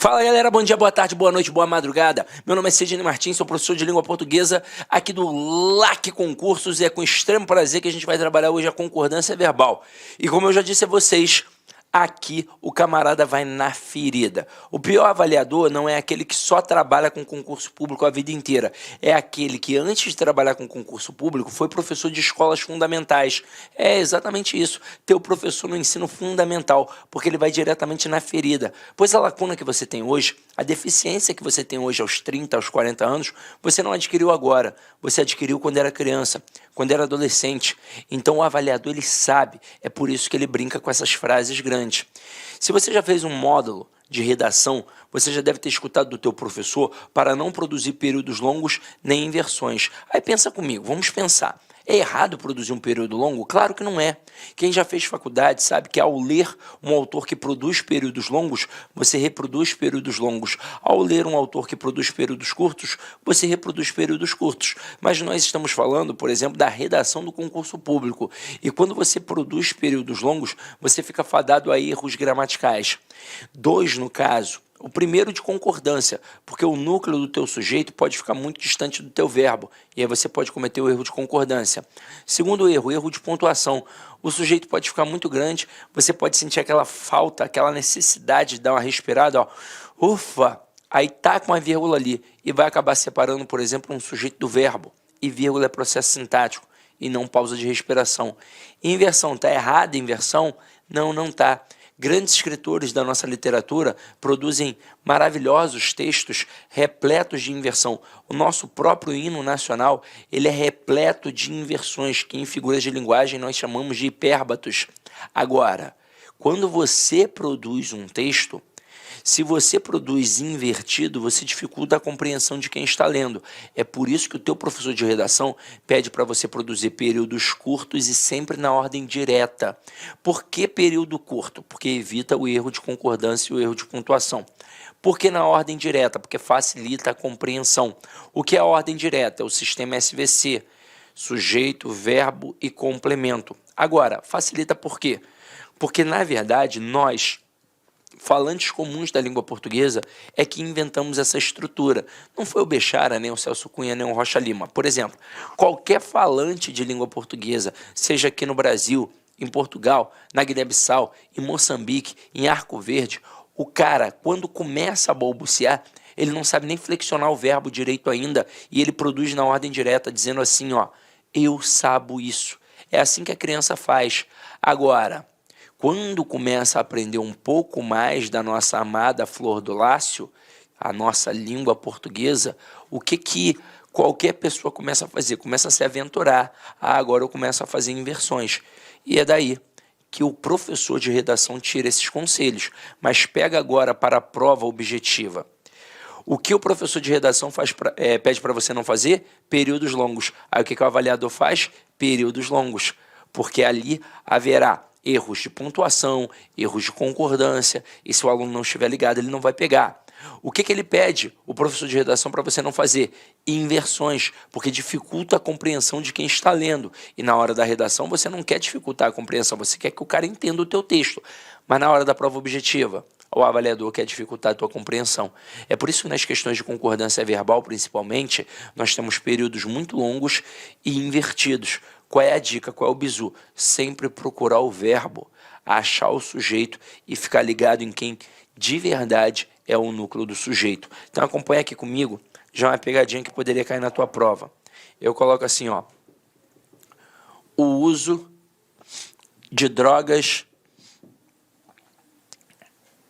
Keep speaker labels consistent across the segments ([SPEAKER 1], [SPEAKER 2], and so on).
[SPEAKER 1] Fala galera, bom dia, boa tarde, boa noite, boa madrugada. Meu nome é Sidney Martins, sou professor de língua portuguesa aqui do LAC Concursos e é com extremo prazer que a gente vai trabalhar hoje a concordância verbal. E como eu já disse a vocês, aqui o camarada vai na ferida. O pior avaliador não é aquele que só trabalha com concurso público a vida inteira. É aquele que antes de trabalhar com concurso público foi professor de escolas fundamentais. É exatamente isso, ter o professor no ensino fundamental, porque ele vai diretamente na ferida. Pois a lacuna que você tem hoje, a deficiência que você tem hoje aos 30, aos 40 anos, você não adquiriu agora, você adquiriu quando era criança, quando era adolescente. Então o avaliador ele sabe, é por isso que ele brinca com essas frases grandes. Se você já fez um módulo de redação, você já deve ter escutado do teu professor para não produzir períodos longos nem inversões. Aí pensa comigo, vamos pensar. É errado produzir um período longo? Claro que não é. Quem já fez faculdade sabe que ao ler um autor que produz períodos longos, você reproduz períodos longos. Ao ler um autor que produz períodos curtos, você reproduz períodos curtos. Mas nós estamos falando, por exemplo, da redação do concurso público. E quando você produz períodos longos, você fica fadado a erros gramaticais. 2 no caso. O primeiro de concordância, porque o núcleo do teu sujeito pode ficar muito distante do teu verbo, e aí você pode cometer o erro de concordância. Segundo erro, erro de pontuação. O sujeito pode ficar muito grande, você pode sentir aquela falta, aquela necessidade de dar uma respirada, ó. Ufa! Aí tá com uma vírgula ali, e vai acabar separando, por exemplo, um sujeito do verbo, e vírgula é processo sintático, e não pausa de respiração. Inversão, tá errada a inversão? Não, não tá. Grandes escritores da nossa literatura produzem maravilhosos textos repletos de inversão. O nosso próprio hino nacional, ele é repleto de inversões, que em figuras de linguagem nós chamamos de hipérbatos. Agora, quando você produz um texto, se você produz invertido, você dificulta a compreensão de quem está lendo. É por isso que o teu professor de redação pede para você produzir períodos curtos e sempre na ordem direta. Por que período curto? Porque evita o erro de concordância e o erro de pontuação. Por que na ordem direta? Porque facilita a compreensão. O que é a ordem direta? É o sistema SVC, sujeito, verbo e complemento. Agora, facilita por quê? Porque, na verdade, nós, falantes comuns da língua portuguesa, é que inventamos essa estrutura. Não foi o Bechara, nem o Celso Cunha, nem o Rocha Lima. Por exemplo, qualquer falante de língua portuguesa, seja aqui no Brasil, em Portugal, na Guiné-Bissau, em Moçambique, em Arco Verde, o cara, quando começa a balbuciar, ele não sabe nem flexionar o verbo direito ainda, e ele produz na ordem direta, dizendo assim, ó, eu sabo isso. É assim que a criança faz. Agora, quando começa a aprender um pouco mais da nossa amada Flor do Lácio, a nossa língua portuguesa, o que qualquer pessoa começa a fazer? Começa a se aventurar. Ah, agora eu começo a fazer inversões. E é daí que o professor de redação tira esses conselhos, mas pega agora para a prova objetiva. O que o professor de redação pede para você não fazer? Períodos longos. Aí o que o avaliador faz? Períodos longos, porque ali haverá erros de pontuação, erros de concordância, e se o aluno não estiver ligado, ele não vai pegar. O que ele pede, o professor de redação, para você não fazer? Inversões, porque dificulta a compreensão de quem está lendo. E na hora da redação, você não quer dificultar a compreensão, você quer que o cara entenda o teu texto. Mas na hora da prova objetiva, o avaliador quer dificultar a tua compreensão. É por isso que nas questões de concordância verbal, principalmente, nós temos períodos muito longos e invertidos. Qual é a dica? Qual é o bizu? Sempre procurar o verbo, achar o sujeito e ficar ligado em quem de verdade é o núcleo do sujeito. Então acompanha aqui comigo, já uma pegadinha que poderia cair na tua prova. Eu coloco assim, ó, o uso de drogas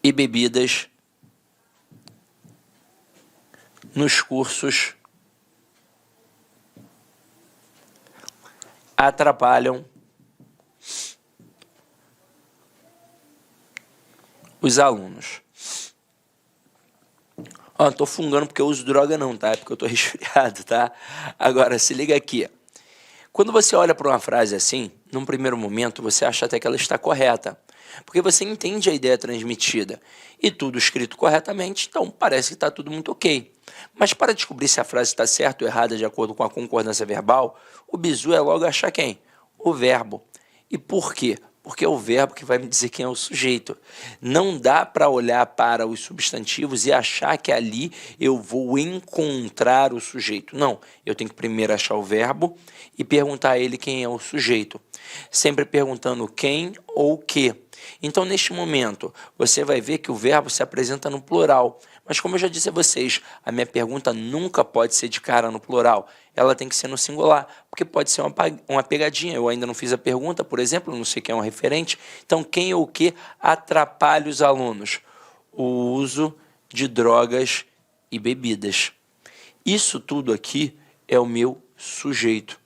[SPEAKER 1] e bebidas nos cursos atrapalham os alunos. Ó, não tô fungando porque eu uso droga não, tá? É porque eu tô resfriado, tá? Agora, se liga aqui. Quando você olha para uma frase assim, num primeiro momento, você acha até que ela está correta, porque você entende a ideia transmitida e tudo escrito corretamente, então parece que está tudo muito ok. Mas para descobrir se a frase está certa ou errada de acordo com a concordância verbal, o bizu é logo achar quem? O verbo. E por quê? porque é o verbo que vai me dizer quem é o sujeito. Não dá para olhar para os substantivos e achar que ali eu vou encontrar o sujeito. Não, eu tenho que primeiro achar o verbo e perguntar a ele quem é o sujeito. Sempre perguntando quem ou o que. Então, neste momento, você vai ver que o verbo se apresenta no plural. Mas, como eu já disse a vocês, a minha pergunta nunca pode ser de cara no plural. Ela tem que ser no singular, porque pode ser uma pegadinha. Eu ainda não fiz a pergunta, por exemplo, não sei quem é um referente. Então, quem ou o que atrapalha os alunos? O uso de drogas e bebidas. Isso tudo aqui é o meu sujeito.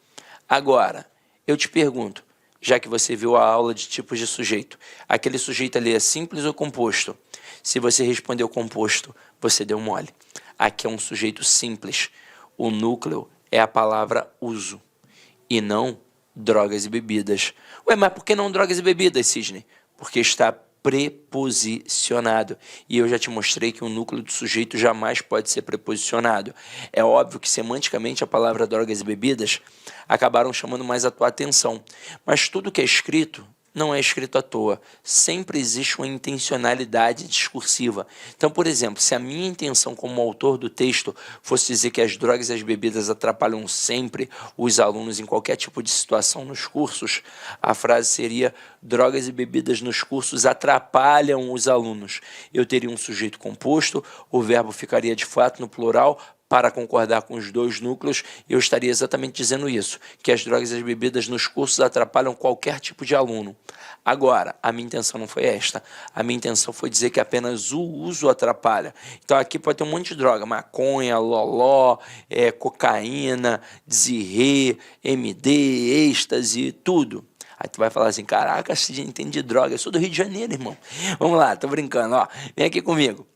[SPEAKER 1] Agora, eu te pergunto, já que você viu a aula de tipos de sujeito, aquele sujeito ali é simples ou composto? Se você respondeu composto, você deu mole. Aqui é um sujeito simples. O núcleo é a palavra uso e não drogas e bebidas. Ué, mas por que não drogas e bebidas, Sidney? Porque está preposicionado. E eu já te mostrei que o núcleo do sujeito jamais pode ser preposicionado. É óbvio que semanticamente a palavra drogas e bebidas acabaram chamando mais a tua atenção. Mas tudo que é escrito não é escrito à toa. Sempre existe uma intencionalidade discursiva. Então, por exemplo, se a minha intenção como autor do texto fosse dizer que as drogas e as bebidas atrapalham sempre os alunos em qualquer tipo de situação nos cursos, a frase seria: drogas e bebidas nos cursos atrapalham os alunos. Eu teria um sujeito composto, o verbo ficaria de fato no plural. Para concordar com os dois núcleos, eu estaria exatamente dizendo isso, que as drogas e as bebidas nos cursos atrapalham qualquer tipo de aluno. Agora, a minha intenção não foi esta. A minha intenção foi dizer que apenas o uso atrapalha. Então aqui pode ter um monte de droga, maconha, loló, cocaína, zirê, MD, êxtase, tudo. Aí tu vai falar assim: caraca, você entende de droga, eu sou do Rio de Janeiro, irmão. Vamos lá, tô brincando, ó. Vem aqui comigo.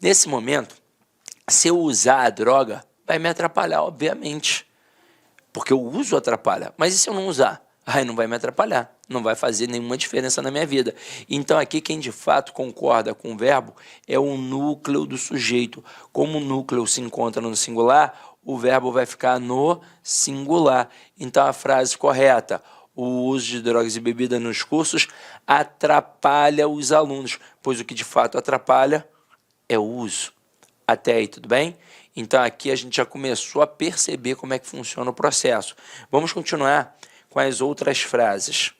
[SPEAKER 1] Nesse momento, se eu usar a droga, vai me atrapalhar, obviamente. Porque o uso atrapalha. Mas e se eu não usar? Aí não vai me atrapalhar. Não vai fazer nenhuma diferença na minha vida. Então aqui quem de fato concorda com o verbo é o núcleo do sujeito. Como o núcleo se encontra no singular, o verbo vai ficar no singular. Então a frase correta: o uso de drogas e bebidas nos cursos atrapalha os alunos. Pois o que de fato atrapalha é o uso. Até aí, tudo bem? Então, aqui a gente já começou a perceber como é que funciona o processo. Vamos continuar com as outras frases.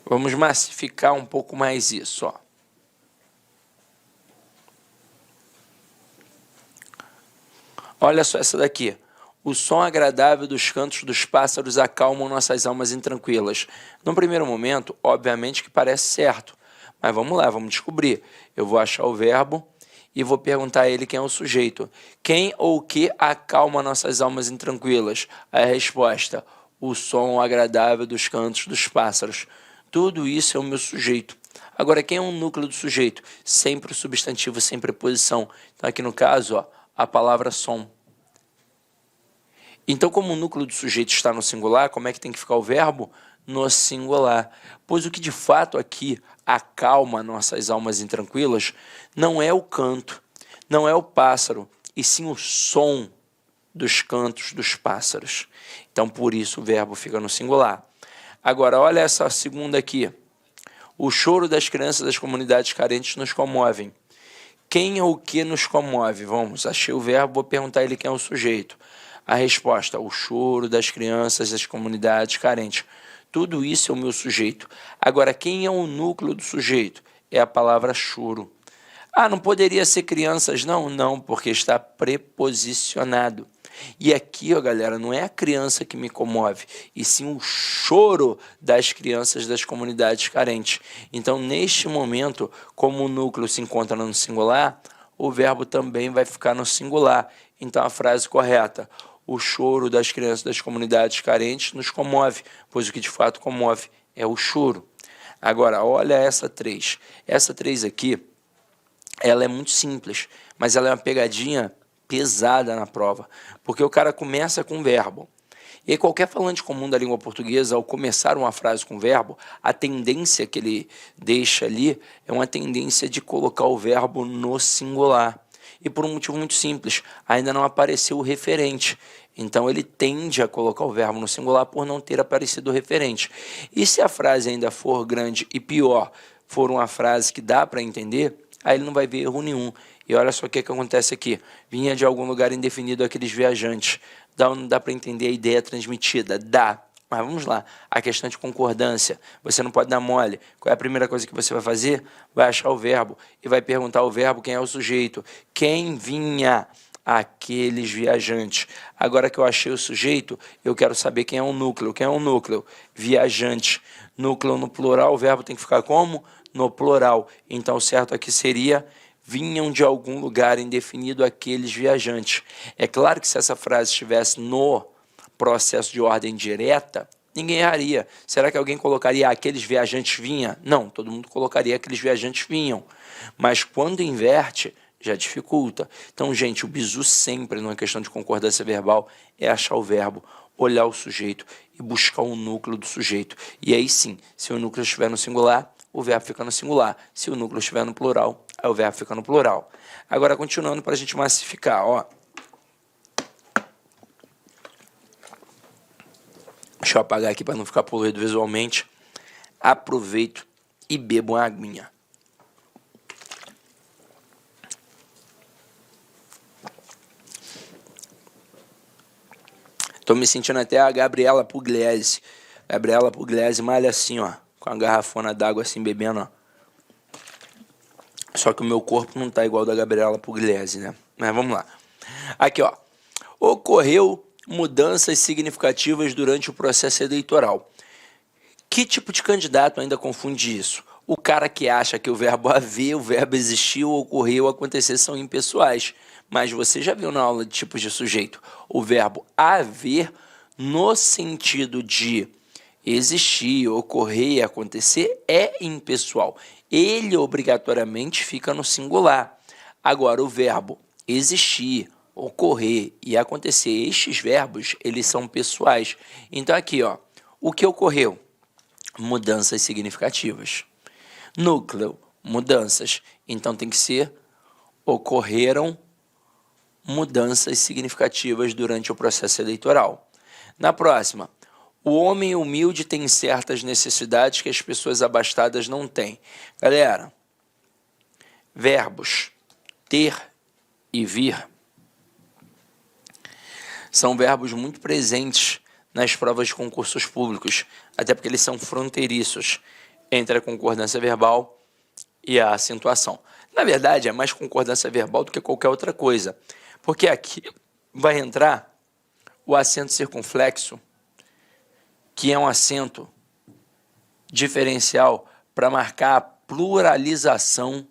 [SPEAKER 1] Vamos massificar um pouco mais isso, ó. Olha só essa daqui. O som agradável dos cantos dos pássaros acalmam nossas almas intranquilas. No primeiro momento, obviamente que parece certo. Mas vamos lá, vamos descobrir. Eu vou achar o verbo e vou perguntar a ele quem é o sujeito. Quem ou o que acalma nossas almas intranquilas? A resposta: o som agradável dos cantos dos pássaros. Tudo isso é o meu sujeito. Agora, quem é o núcleo do sujeito? Sempre o substantivo, sem preposição. Então, aqui no caso, ó, a palavra som. Então, como o núcleo do sujeito está no singular, como é que tem que ficar o verbo? No singular. Pois o que de fato aqui acalma nossas almas intranquilas não é o canto, não é o pássaro, e sim o som dos cantos dos pássaros. Então, por isso o verbo fica no singular. Agora, olha essa segunda aqui. O choro das crianças das comunidades carentes nos comovem. Quem ou o que nos comove? Vamos, achei o verbo, vou perguntar a ele quem é o sujeito. A resposta: o choro das crianças das comunidades carentes. Tudo isso é o meu sujeito. Agora, quem é o núcleo do sujeito? É a palavra choro. Ah, não poderia ser crianças? Não, não, porque está preposicionado. E aqui, ó, galera, não é a criança que me comove, e sim o choro das crianças das comunidades carentes. Então, neste momento, como o núcleo se encontra no singular, o verbo também vai ficar no singular. Então, a frase correta: o choro das crianças das comunidades carentes nos comove, pois o que de fato comove é o choro. Agora, olha essa 3. Essa 3 aqui, ela é muito simples, mas ela é uma pegadinha pesada na prova, porque o cara começa com verbo. E aí, qualquer falante comum da língua portuguesa, ao começar uma frase com verbo, a tendência que ele deixa ali é uma tendência de colocar o verbo no singular. E por um motivo muito simples, ainda não apareceu o referente. Então ele tende a colocar o verbo no singular por não ter aparecido o referente. E se a frase ainda for grande e pior, for uma frase que dá para entender, aí ele não vai ver erro nenhum. E olha só o que acontece aqui. Vinha de algum lugar indefinido aqueles viajantes. Dá ou não dá para entender a ideia transmitida? Dá. Mas vamos lá, a questão de concordância, você não pode dar mole. Qual é a primeira coisa que você vai fazer? Vai achar o verbo e vai perguntar ao verbo quem é o sujeito. Quem vinha? Aqueles viajantes. Agora que eu achei o sujeito, eu quero saber quem é o núcleo. Quem é o núcleo? Viajante. Núcleo no plural, o verbo tem que ficar como? No plural. Então o certo aqui seria: vinham de algum lugar indefinido aqueles viajantes. É claro que se essa frase estivesse no processo de ordem direta, ninguém erraria. Será que alguém colocaria aqueles viajantes vinham? Não, todo mundo colocaria aqueles viajantes vinham. Mas quando inverte, já dificulta. Então, gente, o bizu sempre, numa questão de concordância verbal, é achar o verbo, olhar o sujeito e buscar o núcleo do sujeito. E aí sim, se o núcleo estiver no singular, o verbo fica no singular. Se o núcleo estiver no plural, aí o verbo fica no plural. Agora, continuando para a gente massificar, ó. Deixa eu apagar aqui para não ficar poluído visualmente. Aproveito e bebo uma aguinha. Estou me sentindo até a Gabriela Pugliese. Gabriela Pugliese malha assim, ó, com a garrafona d'água assim, bebendo, ó. Só que o meu corpo não tá igual ao da Gabriela Pugliese, né? Mas vamos lá. Aqui, ó. Ocorreu mudanças significativas durante o processo eleitoral. Que tipo de candidato ainda confunde isso? O cara que acha que o verbo haver, o verbo existir, ocorrer ou acontecer são impessoais. Mas você já viu na aula de tipos de sujeito o verbo haver no sentido de existir, ocorrer e acontecer é impessoal. Ele obrigatoriamente fica no singular. Agora, o verbo existir, ocorrer e acontecer, estes verbos, eles são pessoais. Então aqui, ó, o que ocorreu? Mudanças significativas. Núcleo, mudanças. Então tem que ser ocorreram mudanças significativas durante o processo eleitoral. Na próxima, o homem humilde tem certas necessidades que as pessoas abastadas não têm. Galera, verbos ter e vir são verbos muito presentes nas provas de concursos públicos, até porque eles são fronteiriços entre a concordância verbal e a acentuação. Na verdade, é mais concordância verbal do que qualquer outra coisa, porque aqui vai entrar o acento circunflexo, que é um acento diferencial para marcar a pluralização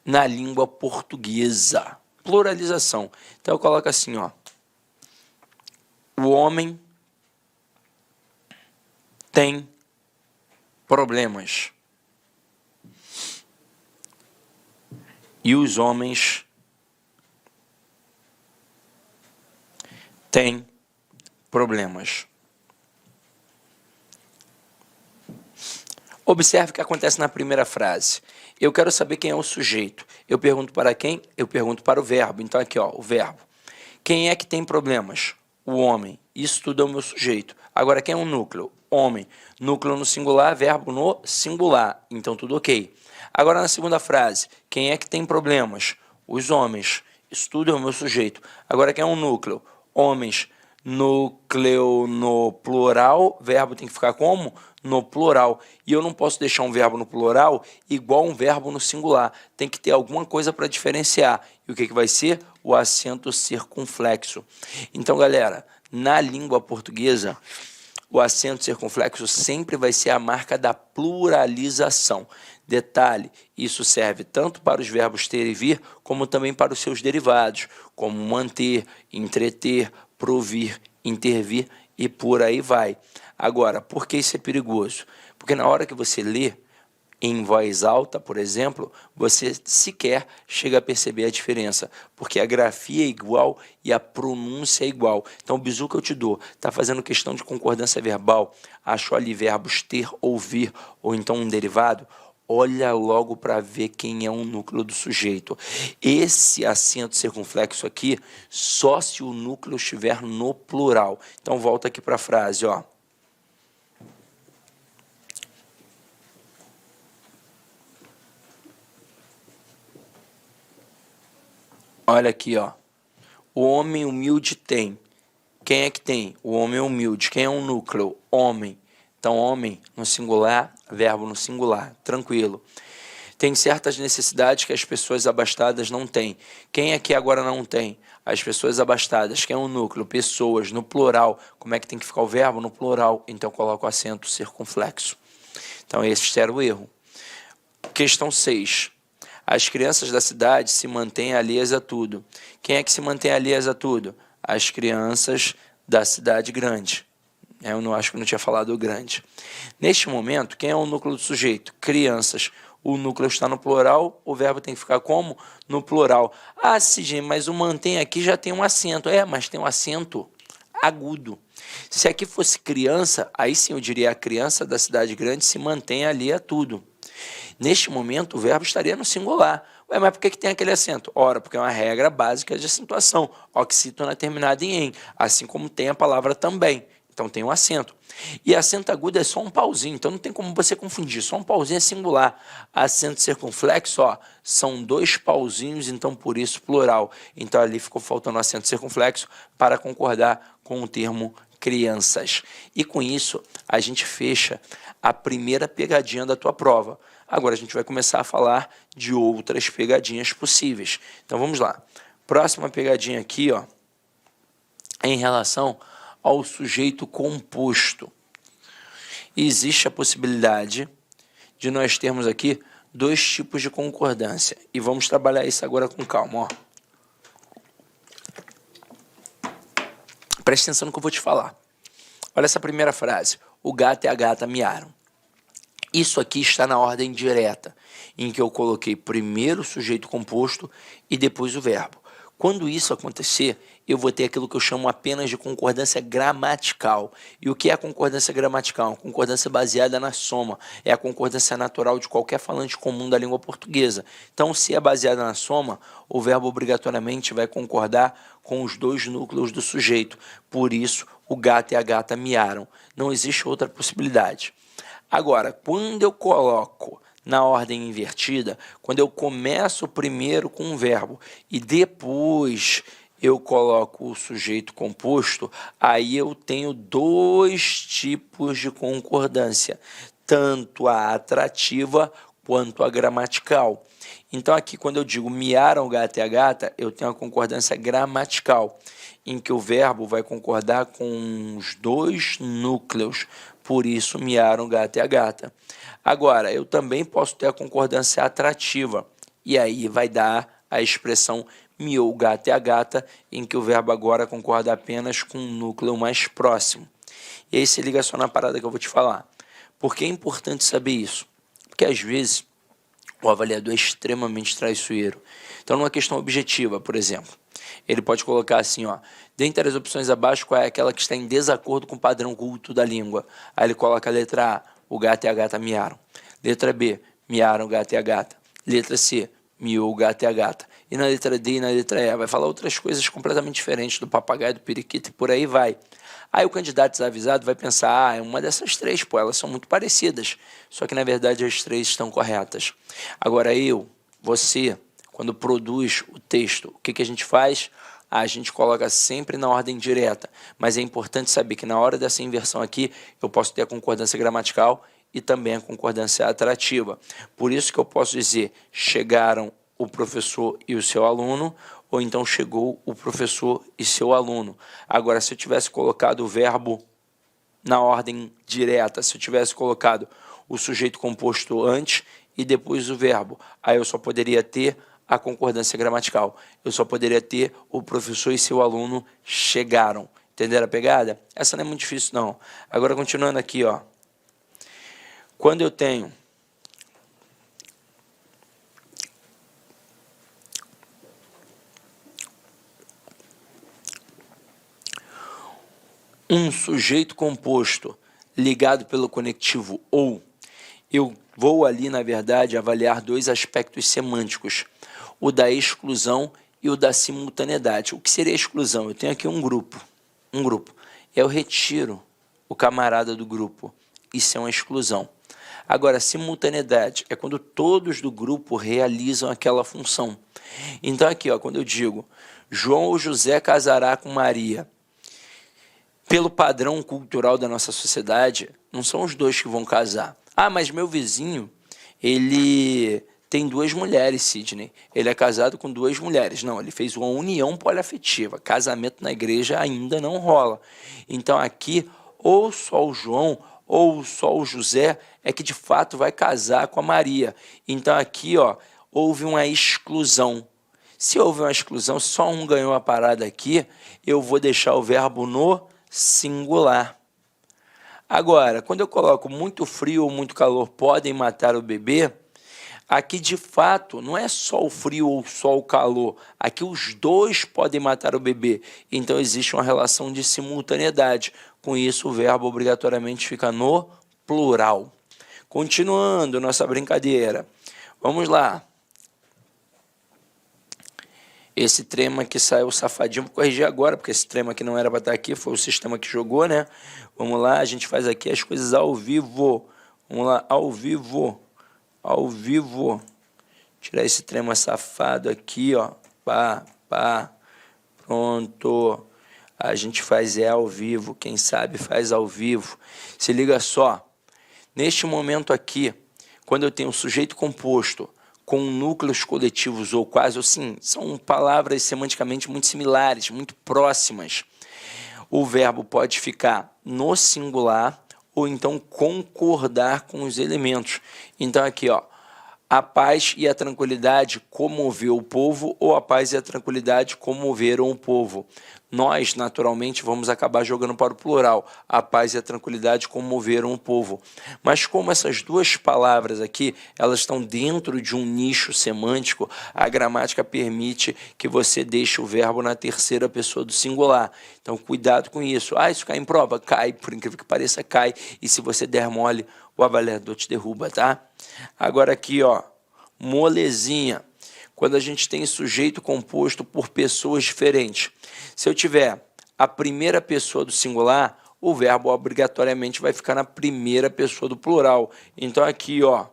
[SPEAKER 1] na língua portuguesa. Pluralização. Então eu coloco assim, ó. O homem tem problemas. E os homens têm problemas. Observe o que acontece na primeira frase. Eu quero saber quem é o sujeito. Eu pergunto para quem? Eu pergunto para o verbo. Então aqui, ó, o verbo. Quem é que tem problemas? O homem. Isso tudo é o meu sujeito. Agora, quem é o núcleo? Homem. Núcleo no singular, verbo no singular. Então, tudo ok. Agora, na segunda frase, quem é que tem problemas? Os homens. Isso tudo é o meu sujeito. Agora, quem é o núcleo? Homens. Núcleo no plural, verbo tem que ficar como? No plural. E eu não posso deixar um verbo no plural igual um verbo no singular. Tem que ter alguma coisa para diferenciar. E o que vai ser? O acento circunflexo. Então, galera, na língua portuguesa, o acento circunflexo sempre vai ser a marca da pluralização. Detalhe, isso serve tanto para os verbos ter e vir, como também para os seus derivados, como manter, entreter, provir, intervir e por aí vai. Agora, por que isso é perigoso? Porque na hora que você lê em voz alta, por exemplo, você sequer chega a perceber a diferença, porque a grafia é igual e a pronúncia é igual. Então, o bizu que eu te dou, está fazendo questão de concordância verbal, achou ali verbos ter ou vir, ou então um derivado, olha logo para ver quem é o núcleo do sujeito. Esse acento circunflexo aqui, só se o núcleo estiver no plural. Então, volta aqui para a frase, ó. Olha aqui, ó. O homem humilde tem. Quem é que tem? O homem humilde. Quem é o núcleo? Homem. Então, homem no singular, verbo no singular. Tranquilo. Tem certas necessidades que as pessoas abastadas não têm. Quem aqui agora não tem? As pessoas abastadas. Quem é o núcleo? Pessoas. No plural. Como é que tem que ficar o verbo? No plural. Então, coloco o acento circunflexo. Então, esse era o erro. Questão 6. As crianças da cidade se mantêm alheias a tudo. Quem é que se mantém alheias a tudo? As crianças da cidade grande. Eu não acho que não tinha falado o grande. Neste momento, quem é o núcleo do sujeito? Crianças. O núcleo está no plural, o verbo tem que ficar como? No plural. Ah, Sidney, mas o mantém aqui já tem um acento. Mas tem um acento agudo. Se aqui fosse criança, aí sim eu diria a criança da cidade grande se mantém ali a tudo. Neste momento, o verbo estaria no singular. Mas por que tem aquele acento? Ora, porque é uma regra básica de acentuação. Oxítona terminada em "em", assim como tem a palavra também. Então, tem um acento. E acento agudo é só um pauzinho, então não tem como você confundir. Só um pauzinho é singular. Acento circunflexo, ó, são 2 pauzinhos, então por isso plural. Então, ali ficou faltando acento circunflexo para concordar com o termo crianças. E com isso, a gente fecha a primeira pegadinha da tua prova. Agora a gente vai começar a falar de outras pegadinhas possíveis. Então vamos lá. Próxima pegadinha aqui, ó, é em relação ao sujeito composto. Existe a possibilidade de nós termos aqui 2 tipos de concordância. E vamos trabalhar isso agora com calma, ó. Presta atenção no que eu vou te falar. Olha essa primeira frase. O gato e a gata miaram. Isso aqui está na ordem direta, em que eu coloquei primeiro o sujeito composto e depois o verbo. Quando isso acontecer, eu vou ter aquilo que eu chamo apenas de concordância gramatical. E o que é a concordância gramatical? Uma concordância baseada na soma. É a concordância natural de qualquer falante comum da língua portuguesa. Então, se é baseada na soma, o verbo obrigatoriamente vai concordar com os 2 núcleos do sujeito. Por isso, o gato e a gata miaram. Não existe outra possibilidade. Agora, quando eu coloco na ordem invertida, quando eu começo primeiro com um verbo e depois eu coloco o sujeito composto, aí eu tenho 2 tipos de concordância, tanto a atrativa quanto a gramatical. Então aqui quando eu digo miaram o gato e a gata, eu tenho a concordância gramatical, em que o verbo vai concordar com os 2 núcleos, por isso miaram o gato e a gata. Agora, eu também posso ter a concordância atrativa, e aí vai dar a expressão miou o gato e a gata, em que o verbo agora concorda apenas com o núcleo mais próximo. E aí se liga só na parada que eu vou te falar. Por que é importante saber isso? Porque às vezes o avaliador é extremamente traiçoeiro. Então, numa questão objetiva, por exemplo, ele pode colocar assim, ó, dentre as opções abaixo, qual é aquela que está em desacordo com o padrão culto da língua? Aí ele coloca a letra A, o gato e a gata miaram. Letra B, miaram o gato e a gata. Letra C, miou o gato e a gata. E na letra D e na letra E, vai falar outras coisas completamente diferentes do papagaio, do periquito e por aí vai. Aí o candidato desavisado vai pensar, é uma dessas 3, pô, elas são muito parecidas. Só que na verdade as 3 estão corretas. Agora você, quando produz o texto, o que a gente faz? A gente coloca sempre na ordem direta, mas é importante saber que na hora dessa inversão aqui, eu posso ter a concordância gramatical e também a concordância atrativa. Por isso que eu posso dizer, chegaram o professor e o seu aluno, ou então chegou o professor e seu aluno. Agora, se eu tivesse colocado o verbo na ordem direta, se eu tivesse colocado o sujeito composto antes e depois o verbo, aí eu só poderia ter a concordância gramatical. Eu só poderia ter o professor e seu aluno chegaram. Entenderam a pegada? Essa não é muito difícil, não. Agora, continuando aqui, ó. Quando eu tenho um sujeito composto ligado pelo conectivo ou, eu vou ali, na verdade, avaliar dois aspectos semânticos, o da exclusão e o da simultaneidade. O que seria exclusão? Eu tenho aqui um grupo. Eu retiro o camarada do grupo. Isso é uma exclusão. Agora, simultaneidade é quando todos do grupo realizam aquela função. Então, aqui, ó, quando eu digo João ou José casará com Maria, pelo padrão cultural da nossa sociedade, não são os dois que vão casar. Ah, mas meu vizinho, ele tem duas mulheres, Sidney. Ele é casado com duas mulheres. Não, ele fez uma união poliafetiva. Casamento na igreja ainda não rola. Então, aqui, ou só o João ou só o José é que de fato vai casar com a Maria. Então, aqui, ó, houve uma exclusão. Se houve uma exclusão, só um ganhou a parada aqui, eu vou deixar o verbo no singular. Agora, quando eu coloco muito frio ou muito calor podem matar o bebê, aqui de fato não é só o frio ou só o calor, aqui os dois podem matar o bebê. Então existe uma relação de simultaneidade. Com isso o verbo obrigatoriamente fica no plural. Continuando nossa brincadeira, vamos lá. Esse trema aqui saiu safadinho, vou corrigir agora, porque esse trema aqui não era para estar aqui, foi o sistema que jogou, né? Vamos lá, a gente faz aqui as coisas ao vivo. Vamos lá, ao vivo. Tirar esse trema safado aqui, ó. Pá. Pronto. A gente faz ao vivo, quem sabe faz ao vivo. Se liga só. Neste momento aqui, quando eu tenho um sujeito composto com núcleos coletivos ou quase assim, são palavras semanticamente muito similares, muito próximas. O verbo pode ficar no singular ou então concordar com os elementos. Então aqui, ó, a paz e a tranquilidade comoveu o povo ou a paz e a tranquilidade comoveram o povo. Nós, naturalmente, vamos acabar jogando para o plural. A paz e a tranquilidade comoveram o povo. Mas como essas duas palavras aqui, elas estão dentro de um nicho semântico, a gramática permite que você deixe o verbo na terceira pessoa do singular. Então, cuidado com isso. Ah, isso cai em prova? Cai, por incrível que pareça, cai. E se você der mole, o avaliador te derruba, tá? Agora aqui, ó, molezinha. Quando a gente tem sujeito composto por pessoas diferentes. Se eu tiver a primeira pessoa do singular, o verbo obrigatoriamente vai ficar na primeira pessoa do plural. Então aqui, ó,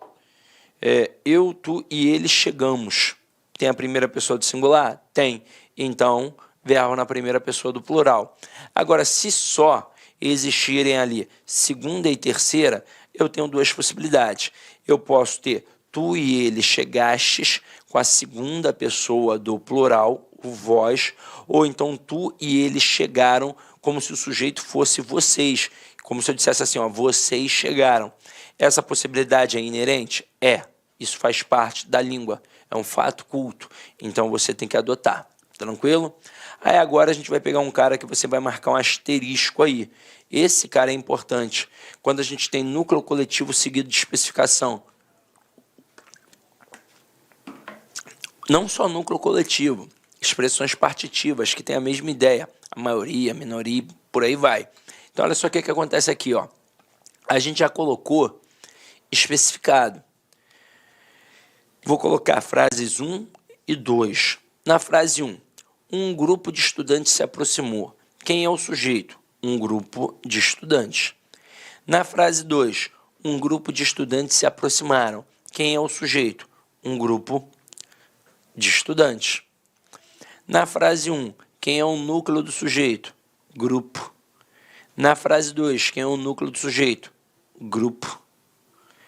[SPEAKER 1] eu, tu e ele chegamos. Tem a primeira pessoa do singular? Tem. Então, verbo na primeira pessoa do plural. Agora, se só existirem ali segunda e terceira, eu tenho duas possibilidades. Eu posso ter tu e ele chegastes com a segunda pessoa do plural, o vós, ou então tu e eles chegaram como se o sujeito fosse vocês, como se eu dissesse assim, ó, vocês chegaram. Essa possibilidade é inerente? É. Isso faz parte da língua, é um fato culto, então você tem que adotar, tranquilo? Aí agora a gente vai pegar um cara que você vai marcar um asterisco aí. Esse cara é importante, quando a gente tem núcleo coletivo seguido de especificação. Não só núcleo coletivo, expressões partitivas que têm a mesma ideia, a maioria, a minoria, por aí vai. Então, olha só o que acontece aqui, ó. A gente já colocou especificado. Vou colocar frases 1 e 2. Na frase 1, um grupo de estudantes se aproximou. Quem é o sujeito? Um grupo de estudantes. Na frase 2, um grupo de estudantes se aproximaram. Quem é o sujeito? Um grupo de estudantes. Na frase 1, quem é o núcleo do sujeito? Grupo. Na frase 2, quem é o núcleo do sujeito? Grupo.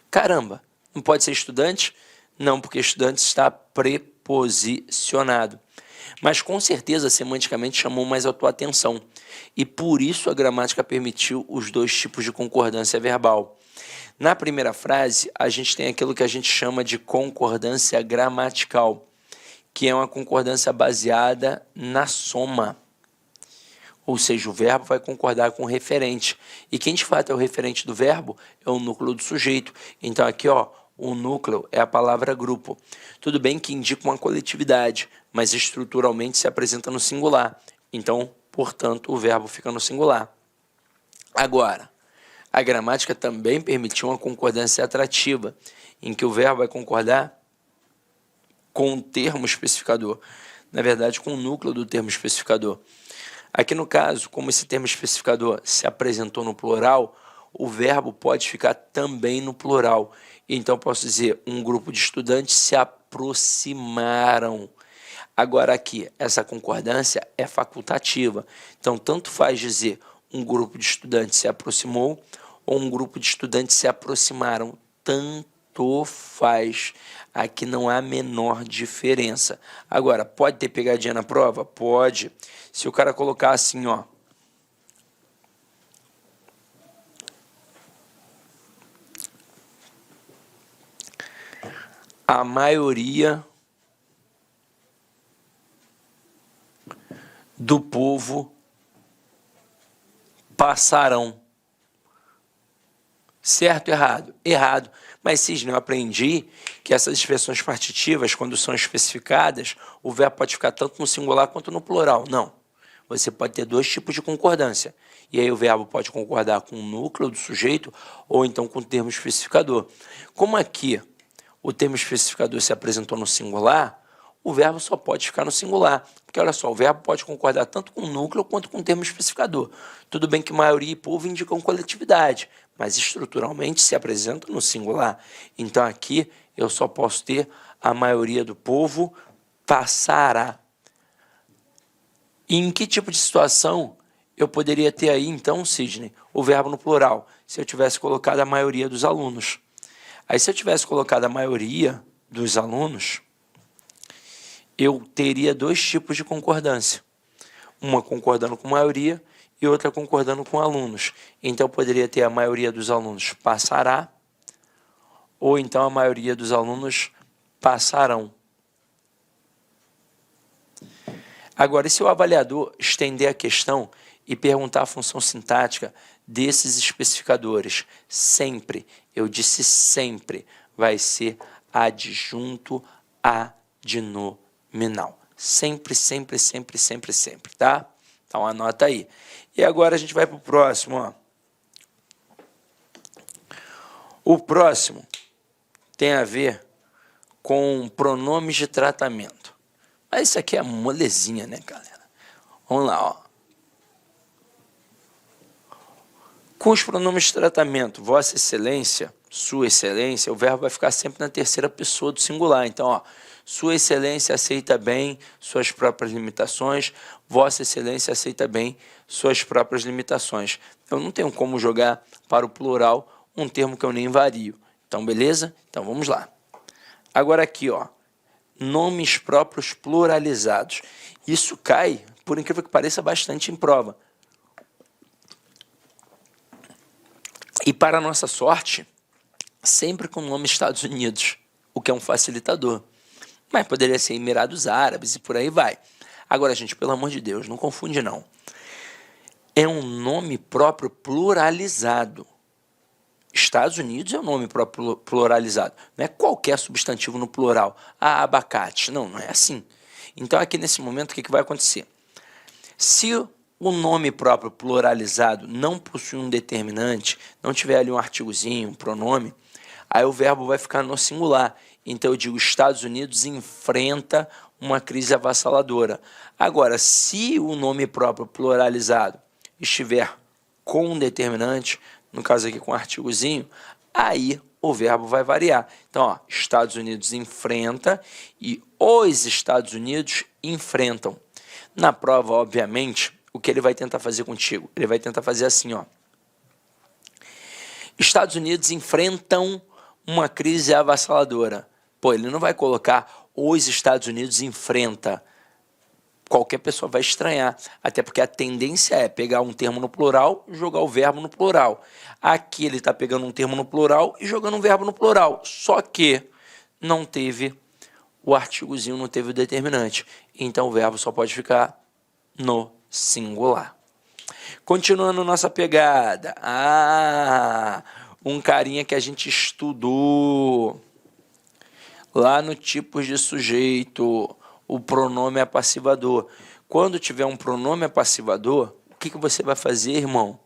[SPEAKER 1] Caramba, não pode ser estudante? Não, porque estudante está preposicionado. Mas com certeza, semanticamente, chamou mais a tua atenção. E por isso a gramática permitiu os dois tipos de concordância verbal. Na primeira frase, a gente tem aquilo que a gente chama de concordância gramatical, que é uma concordância baseada na soma. Ou seja, o verbo vai concordar com o referente. E quem de fato é o referente do verbo é o núcleo do sujeito. Então aqui, ó, o núcleo é a palavra grupo. Tudo bem que indica uma coletividade, mas estruturalmente se apresenta no singular. Então, portanto, o verbo fica no singular. Agora, A gramática também permitiu uma concordância atrativa, em que o verbo vai concordar com o termo especificador, na verdade, com o núcleo do termo especificador. Aqui no caso, como esse termo especificador se apresentou no plural, o verbo pode ficar também no plural. Então, posso dizer, um grupo de estudantes se aproximaram. Agora aqui, essa concordância é facultativa. Então, tanto faz dizer um grupo de estudantes se aproximou ou um grupo de estudantes se aproximaram. Tanto faz. Aqui não há a menor diferença. Agora, pode ter pegadinha na prova? Pode. Se o cara colocar assim, ó. A maioria do povo passarão. Certo ou errado? Errado. Mas, Cisne, eu aprendi que essas expressões partitivas, quando são especificadas, o verbo pode ficar tanto no singular quanto no plural. Não. Você pode ter dois tipos de concordância. E aí o verbo pode concordar com o núcleo do sujeito ou então com o termo especificador. Como aqui o termo especificador se apresentou no singular, o verbo só pode ficar no singular. Porque, olha só, o verbo pode concordar tanto com o núcleo quanto com o termo especificador. Tudo bem que maioria e povo indicam coletividade, mas estruturalmente se apresenta no singular. Então, aqui eu só posso ter a maioria do povo passará. E em que tipo de situação eu poderia ter aí, então, Cisne, o verbo no plural? Se eu tivesse colocado a maioria dos alunos. Aí, se eu tivesse colocado a maioria dos alunos, eu teria dois tipos de concordância. Uma concordando com maioria e outra concordando com alunos. Então, eu poderia ter a maioria dos alunos passará, ou então a maioria dos alunos passarão. Agora, e se o avaliador estender a questão e perguntar a função sintática desses especificadores? Sempre, eu disse sempre, vai ser adjunto adnominal. Sempre, sempre, sempre, sempre, sempre, tá? Então, anota aí. E agora a gente vai para o próximo, ó. O próximo tem a ver com pronomes de tratamento. Mas isso aqui é molezinha, né, galera? Vamos lá, ó. Com os pronomes de tratamento, Vossa Excelência, Sua Excelência, o verbo vai ficar sempre na terceira pessoa do singular. Então, ó, Sua Excelência aceita bem suas próprias limitações, Vossa Excelência aceita bem suas próprias limitações. Eu não tenho como jogar para o plural um termo que eu nem vario. Então, beleza? Então, vamos lá. Agora aqui, ó, nomes próprios pluralizados. Isso cai, por incrível que pareça, bastante em prova. E para a nossa sorte, sempre com o nome Estados Unidos, o que é um facilitador. Mas poderia ser Emirados Árabes e por aí vai. Agora, gente, pelo amor de Deus, não confunde não. É um nome próprio pluralizado. Estados Unidos é um nome próprio pluralizado. Não é qualquer substantivo no plural. Ah, abacate. Não, não é assim. Então, aqui nesse momento, o que vai acontecer? Se o nome próprio pluralizado não possui um determinante, não tiver ali um artigozinho, um pronome, aí o verbo vai ficar no singular. Então, eu digo, Estados Unidos enfrenta uma crise avassaladora. Agora, se o nome próprio pluralizado estiver com um determinante, no caso aqui com um artigozinho, aí o verbo vai variar. Então, ó, Estados Unidos enfrenta e os Estados Unidos enfrentam. Na prova, obviamente, o que ele vai tentar fazer contigo? Ele vai tentar fazer assim, ó. Estados Unidos enfrentam uma crise avassaladora. Pô, ele não vai colocar os Estados Unidos enfrenta. Qualquer pessoa vai estranhar, até porque a tendência é pegar um termo no plural e jogar o verbo no plural. Aqui ele está pegando um termo no plural e jogando um verbo no plural, só que não teve o artigozinho, não teve o determinante. Então o verbo só pode ficar no singular. Continuando nossa pegada. Um carinha que a gente estudou lá no tipos de sujeito, o pronome apassivador. Quando tiver um pronome apassivador, o que você vai fazer, irmão?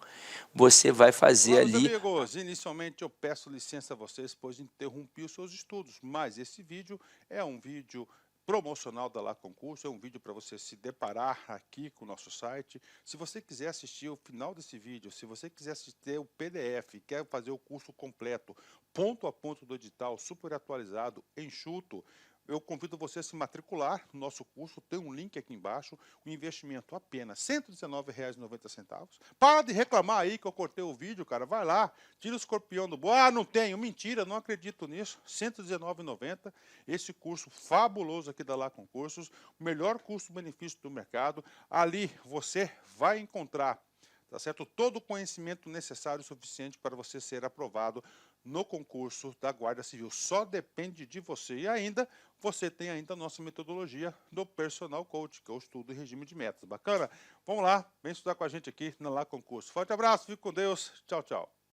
[SPEAKER 1] você vai fazer
[SPEAKER 2] Olá, meus
[SPEAKER 1] ali.
[SPEAKER 2] amigos, inicialmente eu peço licença a vocês, pois interrompi os seus estudos, mas esse vídeo é um vídeo promocional da Lá Concurso, é um vídeo para você se deparar aqui com o nosso site. Se você quiser assistir o final desse vídeo, se você quiser assistir o PDF, quer fazer o curso completo, ponto a ponto do edital, super atualizado, enxuto, eu convido você a se matricular no nosso curso, tem um link aqui embaixo, o investimento apenas R$ 119,90. Para de reclamar aí que eu cortei o vídeo, cara, vai lá, tira o escorpião do bolso. Ah, não tenho, mentira, não acredito nisso, R$ 119,90, esse curso fabuloso aqui da Lá Concursos, o melhor custo-benefício do mercado, ali você vai encontrar, tá certo? Todo o conhecimento necessário e suficiente para você ser aprovado no concurso da Guarda Civil. Só depende de você. E ainda, você tem ainda a nossa metodologia do Personal Coach, que é o estudo e regime de metas. Bacana? Vamos lá, vem estudar com a gente aqui na Lá Concurso. Forte abraço, fique com Deus. Tchau, tchau.